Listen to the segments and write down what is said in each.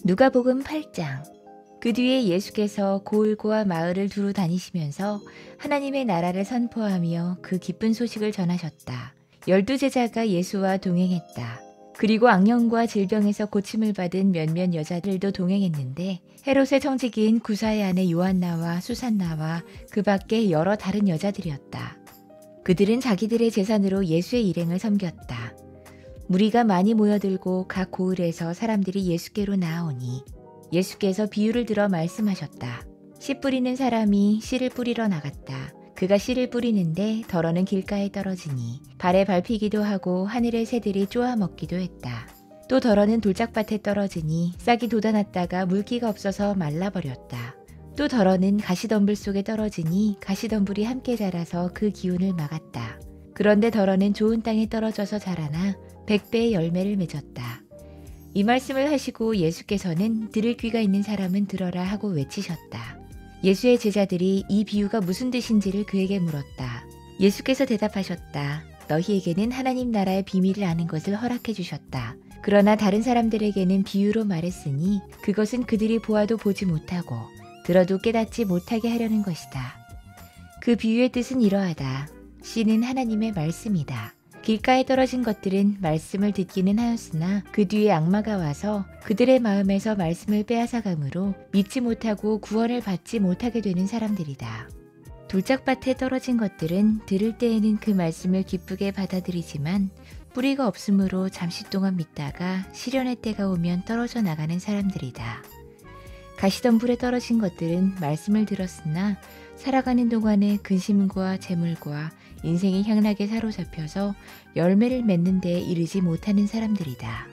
누가복음 8장. 그 뒤에 예수께서 고을과 마을을 두루 다니시면서 하나님의 나라를 선포하며 그 기쁜 소식을 전하셨다. 12제자가 예수와 동행했다. 그리고 악령과 질병에서 고침을 받은 몇몇 여자들도 동행했는데 헤롯의 청지기인 구사의 아내 요한나와 수산나와 그 밖에 여러 다른 여자들이었다. 그들은 자기들의 재산으로 예수의 일행을 섬겼다. 무리가 많이 모여들고 각 고을에서 사람들이 예수께로 나아오니 예수께서 비유를 들어 말씀하셨다. 씨 뿌리는 사람이 씨를 뿌리러 나갔다. 그가 씨를 뿌리는데 덜어는 길가에 떨어지니 발에 밟히기도 하고 하늘의 새들이 쪼아먹기도 했다. 또 덜어는 돌짝밭에 떨어지니 싹이 돋아났다가 물기가 없어서 말라버렸다. 또 덜어는 가시덤불 속에 떨어지니 가시덤불이 함께 자라서 그 기운을 막았다. 그런데 덜어는 좋은 땅에 떨어져서 자라나 100배의 열매를 맺었다. 이 말씀을 하시고 예수께서는 들을 귀가 있는 사람은 들어라 하고 외치셨다. 예수의 제자들이 이 비유가 무슨 뜻인지를 그에게 물었다. 예수께서 대답하셨다. 너희에게는 하나님 나라의 비밀을 아는 것을 허락해 주셨다. 그러나 다른 사람들에게는 비유로 말했으니 그것은 그들이 보아도 보지 못하고 들어도 깨닫지 못하게 하려는 것이다. 그 비유의 뜻은 이러하다. 씨는 하나님의 말씀이다. 길가에 떨어진 것들은 말씀을 듣기는 하였으나 그 뒤에 악마가 와서 그들의 마음에서 말씀을 빼앗아가므로 믿지 못하고 구원을 받지 못하게 되는 사람들이다. 돌짝밭에 떨어진 것들은 들을 때에는 그 말씀을 기쁘게 받아들이지만 뿌리가 없으므로 잠시 동안 믿다가 시련의 때가 오면 떨어져 나가는 사람들이다. 가시덤불에 떨어진 것들은 말씀을 들었으나 살아가는 동안에 근심과 재물과 인생의 향락에 사로잡혀서 열매를 맺는 데에 이르지 못하는 사람들이다.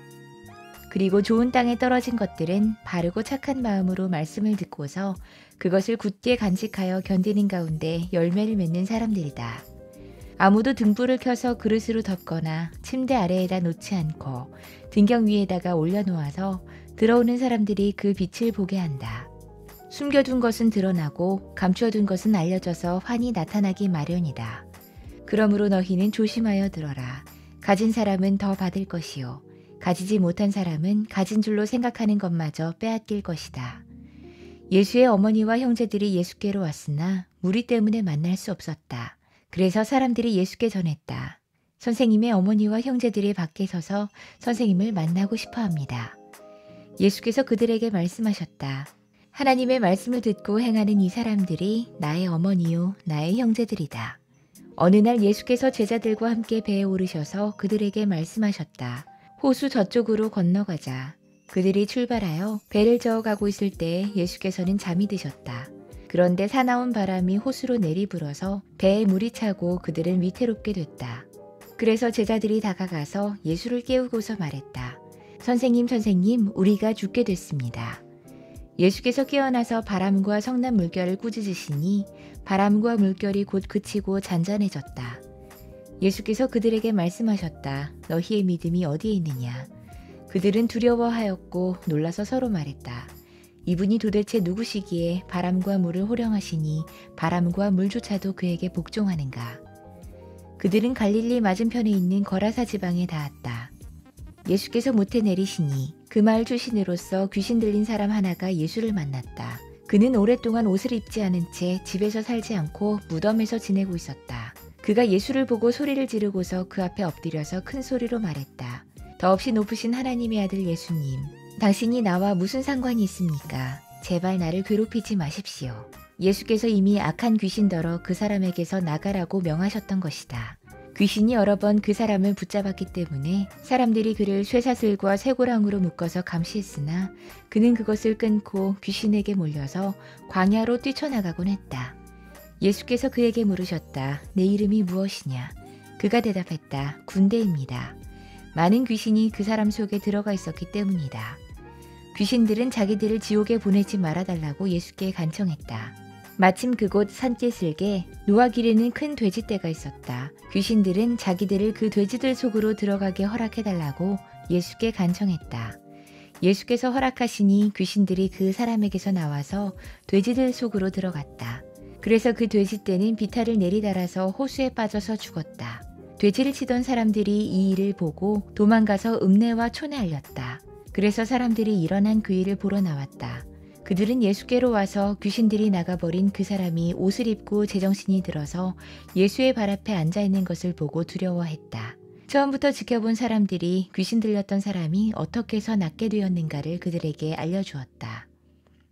그리고 좋은 땅에 떨어진 것들은 바르고 착한 마음으로 말씀을 듣고서 그것을 굳게 간직하여 견디는 가운데 열매를 맺는 사람들이다. 아무도 등불을 켜서 그릇으로 덮거나 침대 아래에다 놓지 않고 등경 위에다가 올려놓아서 들어오는 사람들이 그 빛을 보게 한다. 숨겨둔 것은 드러나고 감추어둔 것은 알려져서 환히 나타나기 마련이다. 그러므로 너희는 조심하여 들어라. 가진 사람은 더 받을 것이요. 가지지 못한 사람은 가진 줄로 생각하는 것마저 빼앗길 것이다. 예수의 어머니와 형제들이 예수께로 왔으나 무리 때문에 만날 수 없었다. 그래서 사람들이 예수께 전했다. 선생님의 어머니와 형제들이 밖에 서서 선생님을 만나고 싶어 합니다. 예수께서 그들에게 말씀하셨다. 하나님의 말씀을 듣고 행하는 이 사람들이 나의 어머니요 나의 형제들이다. 어느 날 예수께서 제자들과 함께 배에 오르셔서 그들에게 말씀하셨다. 호수 저쪽으로 건너가자. 그들이 출발하여 배를 저어가고 있을 때 예수께서는 잠이 드셨다. 그런데 사나운 바람이 호수로 내리불어서 배에 물이 차고 그들은 위태롭게 됐다. 그래서 제자들이 다가가서 예수를 깨우고서 말했다. 선생님, 선생님, 우리가 죽게 됐습니다. 예수께서 깨어나서 바람과 성난 물결을 꾸짖으시니 바람과 물결이 곧 그치고 잔잔해졌다. 예수께서 그들에게 말씀하셨다. 너희의 믿음이 어디에 있느냐? 그들은 두려워하였고 놀라서 서로 말했다. 이분이 도대체 누구시기에 바람과 물을 호령하시니 바람과 물조차도 그에게 복종하는가? 그들은 갈릴리 맞은편에 있는 거라사 지방에 닿았다. 예수께서 모태 내리시니 그 마을 출신으로서 귀신 들린 사람 하나가 예수를 만났다. 그는 오랫동안 옷을 입지 않은 채 집에서 살지 않고 무덤에서 지내고 있었다. 그가 예수를 보고 소리를 지르고서 그 앞에 엎드려서 큰 소리로 말했다. 더없이 높으신 하나님의 아들 예수님, 당신이 나와 무슨 상관이 있습니까? 제발 나를 괴롭히지 마십시오. 예수께서 이미 악한 귀신더러 그 사람에게서 나가라고 명하셨던 것이다. 귀신이 여러 번 그 사람을 붙잡았기 때문에 사람들이 그를 쇠사슬과 쇠고랑으로 묶어서 감시했으나 그는 그것을 끊고 귀신에게 몰려서 광야로 뛰쳐나가곤 했다. 예수께서 그에게 물으셨다. 내 이름이 무엇이냐? 그가 대답했다. 군대입니다. 많은 귀신이 그 사람 속에 들어가 있었기 때문이다. 귀신들은 자기들을 지옥에 보내지 말아달라고 예수께 간청했다. 마침 그곳 산기슭에 노아 기르는 큰 돼지떼가 있었다. 귀신들은 자기들을 그 돼지들 속으로 들어가게 허락해달라고 예수께 간청했다. 예수께서 허락하시니 귀신들이 그 사람에게서 나와서 돼지들 속으로 들어갔다. 그래서 그 돼지떼는 비탈을 내리달아서 호수에 빠져서 죽었다. 돼지를 치던 사람들이 이 일을 보고 도망가서 읍내와 촌에 알렸다. 그래서 사람들이 일어난 그 일을 보러 나왔다. 그들은 예수께로 와서 귀신들이 나가버린 그 사람이 옷을 입고 제정신이 들어서 예수의 발 앞에 앉아있는 것을 보고 두려워했다. 처음부터 지켜본 사람들이 귀신 들렸던 사람이 어떻게 해서 낫게 되었는가를 그들에게 알려주었다.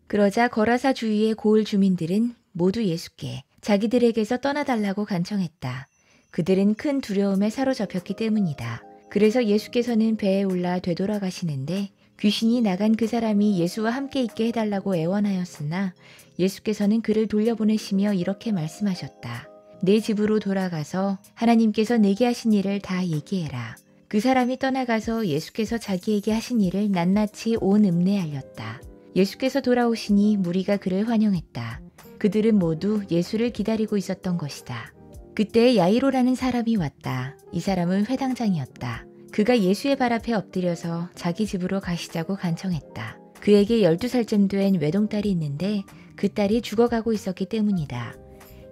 그러자 거라사 주위의 고을 주민들은 모두 예수께 자기들에게서 떠나달라고 간청했다. 그들은 큰 두려움에 사로잡혔기 때문이다. 그래서 예수께서는 배에 올라 되돌아가시는데 귀신이 나간 그 사람이 예수와 함께 있게 해달라고 애원하였으나 예수께서는 그를 돌려보내시며 이렇게 말씀하셨다. 내 집으로 돌아가서 하나님께서 내게 하신 일을 다 얘기해라. 그 사람이 떠나가서 예수께서 자기에게 하신 일을 낱낱이 온 읍내에 알렸다. 예수께서 돌아오시니 무리가 그를 환영했다. 그들은 모두 예수를 기다리고 있었던 것이다. 그때 야이로라는 사람이 왔다. 이 사람은 회당장이었다. 그가 예수의 발 앞에 엎드려서 자기 집으로 가시자고 간청했다. 그에게 12살쯤 된 외동딸이 있는데 그 딸이 죽어가고 있었기 때문이다.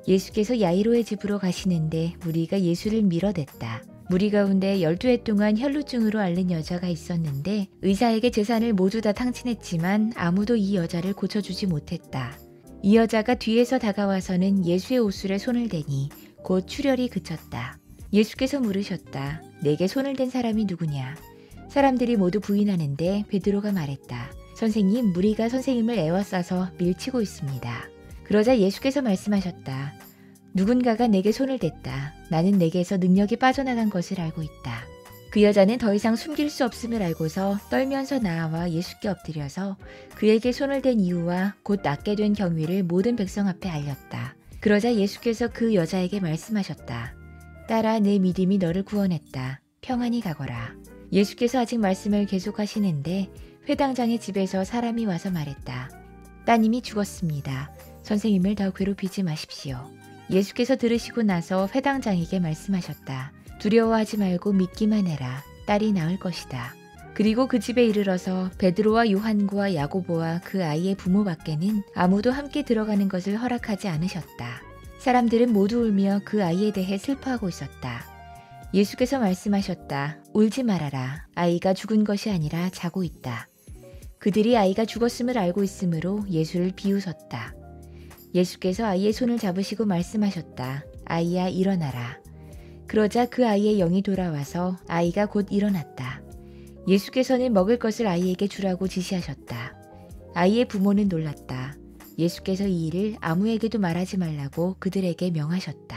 예수께서 야이로의 집으로 가시는데 무리가 예수를 밀어댔다. 무리 가운데 12해 동안 혈루증으로 앓는 여자가 있었는데 의사에게 재산을 모두 다 탕진했지만 아무도 이 여자를 고쳐주지 못했다. 이 여자가 뒤에서 다가와서는 예수의 옷술에 손을 대니 곧 출혈이 그쳤다. 예수께서 물으셨다. 내게 손을 댄 사람이 누구냐? 사람들이 모두 부인하는데 베드로가 말했다. 선생님, 무리가 선생님을 애워싸서 밀치고 있습니다. 그러자 예수께서 말씀하셨다. 누군가가 내게 손을 댔다. 나는 내게서 능력이 빠져나간 것을 알고 있다. 그 여자는 더 이상 숨길 수 없음을 알고서 떨면서 나아와 예수께 엎드려서 그에게 손을 댄 이유와 곧 낫게 된 경위를 모든 백성 앞에 알렸다. 그러자 예수께서 그 여자에게 말씀하셨다. 딸아, 내 믿음이 너를 구원했다. 평안히 가거라. 예수께서 아직 말씀을 계속하시는데 회당장의 집에서 사람이 와서 말했다. 따님이 죽었습니다. 선생님을 더 괴롭히지 마십시오. 예수께서 들으시고 나서 회당장에게 말씀하셨다. 두려워하지 말고 믿기만 해라. 딸이 나을 것이다. 그리고 그 집에 이르러서 베드로와 요한과 야고보와 그 아이의 부모 밖에는 아무도 함께 들어가는 것을 허락하지 않으셨다. 사람들은 모두 울며 그 아이에 대해 슬퍼하고 있었다. 예수께서 말씀하셨다. 울지 말아라. 아이가 죽은 것이 아니라 자고 있다. 그들이 아이가 죽었음을 알고 있으므로 예수를 비웃었다. 예수께서 아이의 손을 잡으시고 말씀하셨다. 아이야, 일어나라. 그러자 그 아이의 영이 돌아와서 아이가 곧 일어났다. 예수께서는 먹을 것을 아이에게 주라고 지시하셨다. 아이의 부모는 놀랐다. 예수께서 이 일을 아무에게도 말하지 말라고 그들에게 명하셨다.